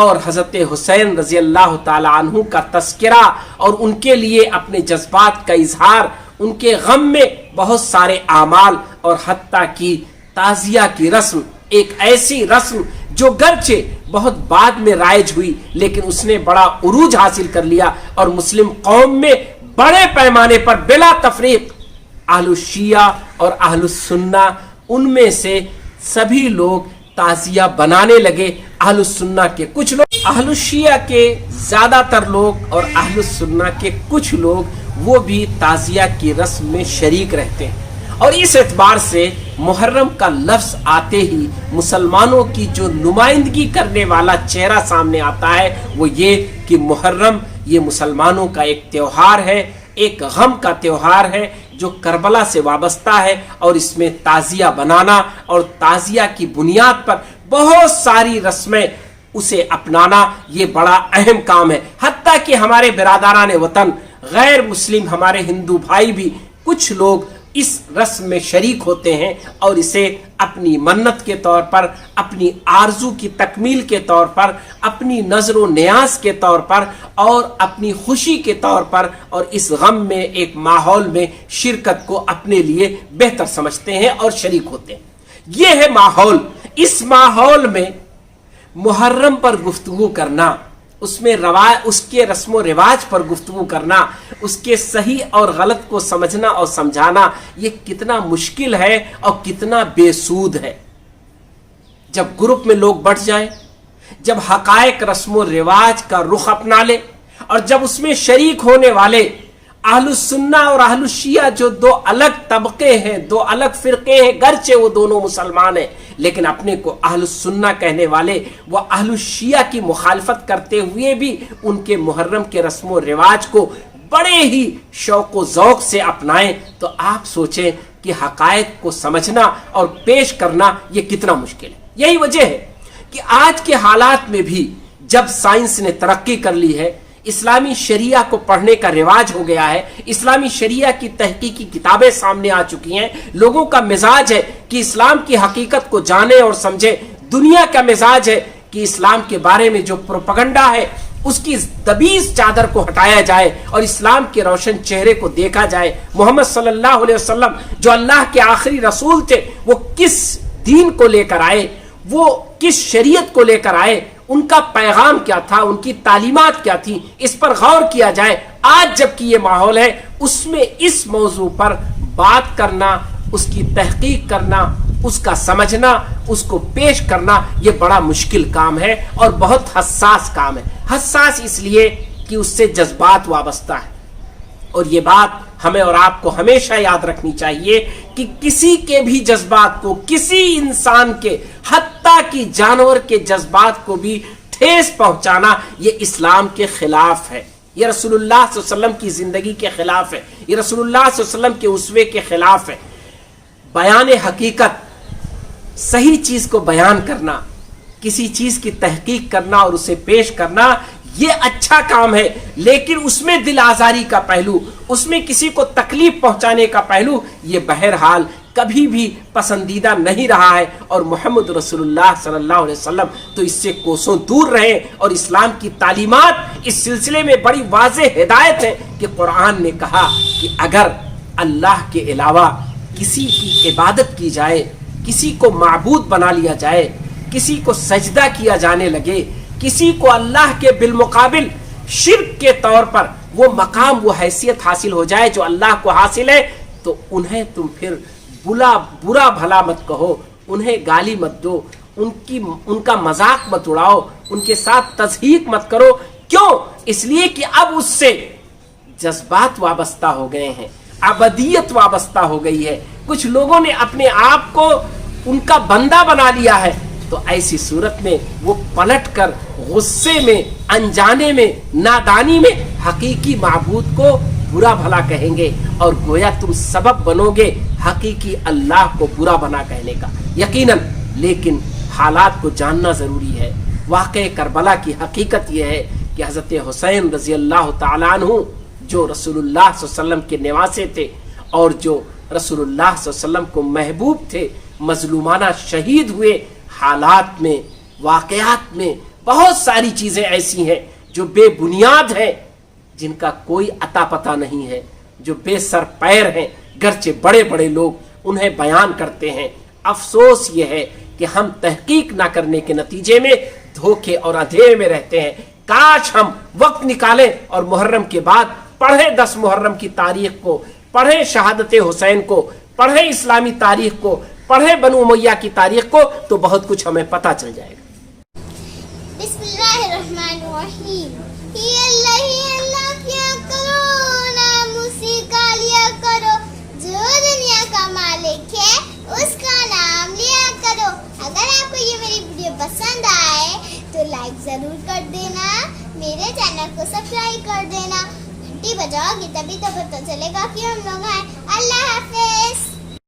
اور حضرت حسین رضی اللہ تعالی عنہ کا تذکرہ اور ان کے لیے اپنے جذبات کا اظہار، ان کے غم میں بہت سارے اعمال اور حتیٰ کی تعزیہ کی رسم، ایک ایسی رسم جو گرچہ بہت بعد میں رائج ہوئی لیکن اس نے بڑا عروج حاصل کر لیا اور مسلم قوم میں بڑے پیمانے پر بلا تفریق اہل الشیعہ اور اہل السنہ ان میں سے سبھی لوگ تعزیہ بنانے لگے۔ اہل السنہ کے کچھ لوگ، اہل الشیعہ کے زیادہ تر لوگ اور اہل السنہ کے کچھ لوگ وہ بھی تعزیہ کی رسم میں شریک رہتے ہیں، اور اس اعتبار سے محرم کا لفظ آتے ہی مسلمانوں کی جو نمائندگی کرنے والا چہرہ سامنے آتا ہے وہ یہ کہ محرم یہ مسلمانوں کا ایک تہوار ہے، ایک غم کا تہوار ہے جو کربلا سے وابستہ ہے، اور اس میں تعزیہ بنانا اور تعزیہ کی بنیاد پر بہت ساری رسمیں اسے اپنانا یہ بڑا اہم کام ہے۔ حتیٰ کہ ہمارے برادران وطن غیر مسلم ہمارے ہندو بھائی بھی کچھ لوگ اس رسم میں شریک ہوتے ہیں اور اسے اپنی منت کے طور پر، اپنی آرزو کی تکمیل کے طور پر، اپنی نظر و نیاز کے طور پر اور اپنی خوشی کے طور پر اور اس غم میں ایک ماحول میں شرکت کو اپنے لیے بہتر سمجھتے ہیں اور شریک ہوتے ہیں۔ یہ ہے ماحول۔ اس ماحول میں محرم پر گفتگو کرنا، اس میں اس کے رسم و رواج پر گفتگو کرنا، اس کے صحیح اور غلط کو سمجھنا اور سمجھانا یہ کتنا مشکل ہے اور کتنا بے سود ہے۔ جب گروپ میں لوگ بٹ جائیں، جب حقائق رسم و رواج کا رخ اپنا لے اور جب اس میں شریک ہونے والے اہل السنہ اور اہل الشیعہ جو دو الگ طبقے ہیں، دو الگ فرقے ہیں، گرچہ وہ دونوں مسلمان ہیں لیکن اپنے کو اہل السنہ کہنے والے وہ اہل الشیعہ کی مخالفت کرتے ہوئے بھی ان کے محرم کے رسم و رواج کو بڑے ہی شوق و ذوق سے اپنائیں، تو آپ سوچیں کہ حقائق کو سمجھنا اور پیش کرنا یہ کتنا مشکل ہے۔ یہی وجہ ہے کہ آج کے حالات میں بھی جب سائنس نے ترقی کر لی ہے، اسلامی شریعہ کو پڑھنے کا رواج ہو گیا ہے، اسلامی شریعہ کی تحقیقی کتابیں سامنے آ چکی ہیں، لوگوں کا مزاج ہے کہ اسلام کی حقیقت کو جانے اور سمجھے، دنیا کا مزاج ہے کہ اسلام کے بارے میں جو پروپیگنڈا ہے اس کی دبیز چادر کو ہٹایا جائے اور اسلام کے روشن چہرے کو دیکھا جائے۔ محمد صلی اللہ علیہ وسلم جو اللہ کے آخری رسول تھے وہ کس دین کو لے کر آئے، وہ کس شریعت کو لے کر آئے، ان کا پیغام کیا تھا، ان کی تعلیمات کیا تھی، اس پر غور کیا جائے۔ آج جبکہ یہ ماحول ہے اس میں اس موضوع پر بات کرنا، اس کی تحقیق کرنا، اس کا سمجھنا، اس کو پیش کرنا یہ بڑا مشکل کام ہے اور بہت حساس کام ہے۔ حساس اس لیے کہ اس سے جذبات وابستہ ہے، اور یہ بات ہمیں اور آپ کو ہمیشہ یاد رکھنی چاہیے کہ کسی کے بھی جذبات کو، کسی انسان کے حتیٰ کہ جانور کے جذبات کو بھی ٹھیس پہنچانا یہ اسلام کے خلاف ہے، یہ رسول اللہ صلی اللہ علیہ وسلم کی زندگی کے خلاف ہے، یہ رسول اللہ صلی اللہ علیہ وسلم کے اسوے کے خلاف ہے۔ بیان حقیقت، صحیح چیز کو بیان کرنا، کسی چیز کی تحقیق کرنا اور اسے پیش کرنا یہ اچھا کام ہے، لیکن اس میں دل آزاری کا پہلو، اس میں کسی کو تکلیف پہنچانے کا پہلو یہ بہرحال کبھی بھی پسندیدہ نہیں رہا ہے، اور محمد رسول اللہ صلی اللہ علیہ وسلم تو اس سے کوسوں دور رہے، اور اسلام کی تعلیمات اس سلسلے میں بڑی واضح ہدایت ہے کہ قرآن نے کہا کہ اگر اللہ کے علاوہ کسی کی عبادت کی جائے، کسی کو معبود بنا لیا جائے، کسی کو سجدہ کیا جانے لگے، کسی کو اللہ کے بالمقابل شرک کے طور پر وہ مقام، وہ حیثیت حاصل ہو جائے جو اللہ کو حاصل ہے، تو انہیں تم پھر برا بھلا مت کہو، انہیں گالی مت دو، ان کا مذاق مت اڑاؤ، ان کے ساتھ تضحیک مت کرو۔ کیوں؟ اس لیے کہ اب اس سے جذبات وابستہ ہو گئے ہیں، ابدیت وابستہ ہو گئی ہے، کچھ لوگوں نے اپنے آپ کو ان کا بندہ بنا لیا ہے، تو ایسی صورت میں وہ پلٹ کر غصے میں، انجانے میں، نادانی میں حقیقی معبود کو برا بھلا کہیں گے، اور گویا تم سبب بنو گے حقیقی اللہ کو برا بنا کہنے کا۔ یقیناً لیکن حالات کو جاننا ضروری ہے۔ واقع کربلا کی حقیقت یہ ہے کہ حضرت حسین رضی اللہ تعالیٰ عنہ جو رسول اللہ صلی اللہ علیہ وسلم کے نواسے تھے اور جو رسول اللہ صلی اللہ علیہ وسلم کو محبوب تھے، مظلومانہ شہید ہوئے، حالات میں، واقعات میں بہت ساری چیزیں ایسی ہیں جو بے بنیاد ہیں، جن کا کوئی عطا پتہ نہیں ہے، جو بے سر پیر ہیں، گرچہ بڑے بڑے لوگ انہیں بیان کرتے ہیں۔ افسوس یہ ہے کہ ہم تحقیق نہ کرنے کے نتیجے میں دھوکے اور اندھیرے میں رہتے ہیں۔ کاش ہم وقت نکالیں اور محرم کے بعد پڑھیں 10 محرم کی تاریخ کو، پڑھیں شہادت حسین کو، پڑھیں اسلامی تاریخ کو، پڑھیں بنو امیہ کی تاریخ کو، تو بہت کچھ ہمیں پتہ چل جائے گا۔ بسم اللہ الرحمن الرحیم۔ ہی اللہ کیا کرو، نام اسی کا لیا کرو، جو دنیا کا مالک ہے اس کا نام لیا کرو۔ اگر آپ کو یہ میری ویڈیو پسند آئے تو لائک ضرور کر دینا، میرے چینل کو سبسکرائب کر دینا، گھنٹی بجاؤ گی تبھی تو پتہ چلے گا کہ ہم لوگ ہیں۔ اللہ حافظ۔